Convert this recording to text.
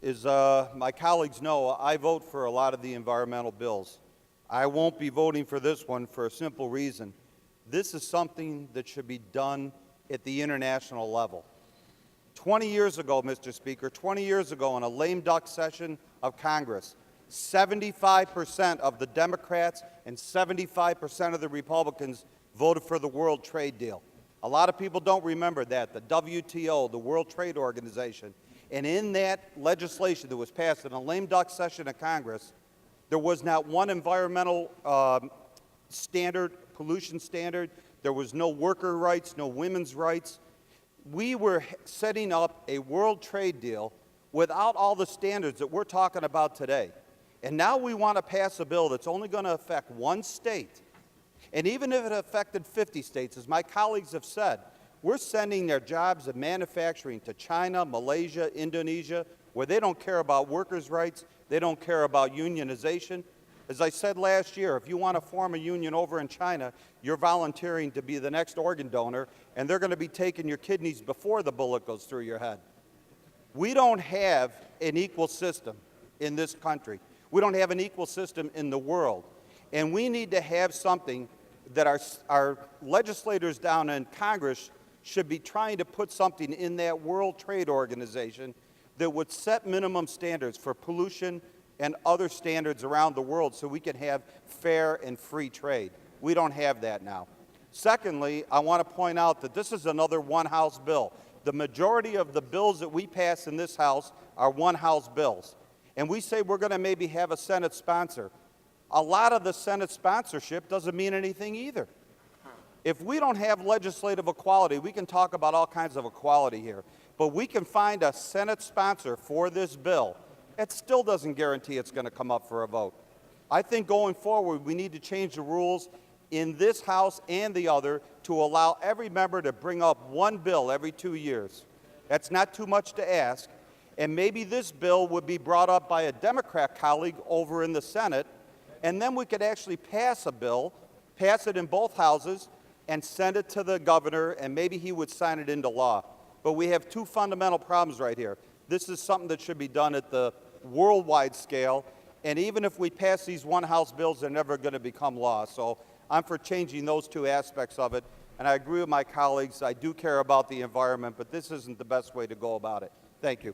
As my colleagues know, I vote for a lot of the environmental bills. I won't be voting for this one for a simple reason. This is something that should be done at the international level. 20 years ago, Mr. Speaker, 20 years ago in a lame duck session of Congress, 75% of the Democrats and 75% of the Republicans voted for the World Trade Deal. A lot of people don't remember that, the WTO, the World Trade Organization. And in that legislation that was passed in a lame duck session of Congress, there was not one environmental standard, pollution standard. There was no worker rights, no women's rights. We were setting up a world trade deal without all the standards that we're talking about today. And now we want to pass a bill that's only going to affect one state. And even if it affected 50 states, as my colleagues have said, we're sending their jobs and manufacturing to China, Malaysia, Indonesia, where they don't care about workers' rights, they don't care about unionization. As I said last year, if you want to form a union over in China, you're volunteering to be the next organ donor, and they're going to be taking your kidneys before the bullet goes through your head. We don't have an equal system in this country. We don't have an equal system in the world. And we need to have something that our legislators down in Congress should be trying to put something in that World Trade Organization that would set minimum standards for pollution and other standards around the world so we can have fair and free trade. We don't have that now. Secondly, I want to point out that this is another one-house bill. The majority of the bills that we pass in this House are one-house bills. And we say we're going to maybe have a Senate sponsor. A lot of the Senate sponsorship doesn't mean anything either. If we don't have legislative equality, we can talk about all kinds of equality here, but we can find a Senate sponsor for this bill. It still doesn't guarantee it's going to come up for a vote. I think going forward, we need to change the rules in this House and the other to allow every member to bring up one bill every 2 years. That's not too much to ask, and maybe this bill would be brought up by a Democrat colleague over in the Senate, and then we could actually pass a bill, pass it in both houses, and send it to the governor, and maybe he would sign it into law. But we have two fundamental problems right here. This is something that should be done at the worldwide scale, and even if we pass these one-house bills, they're never going to become law. So I'm for changing those two aspects of it, and I agree with my colleagues. I do care about the environment, but this isn't the best way to go about it. Thank you.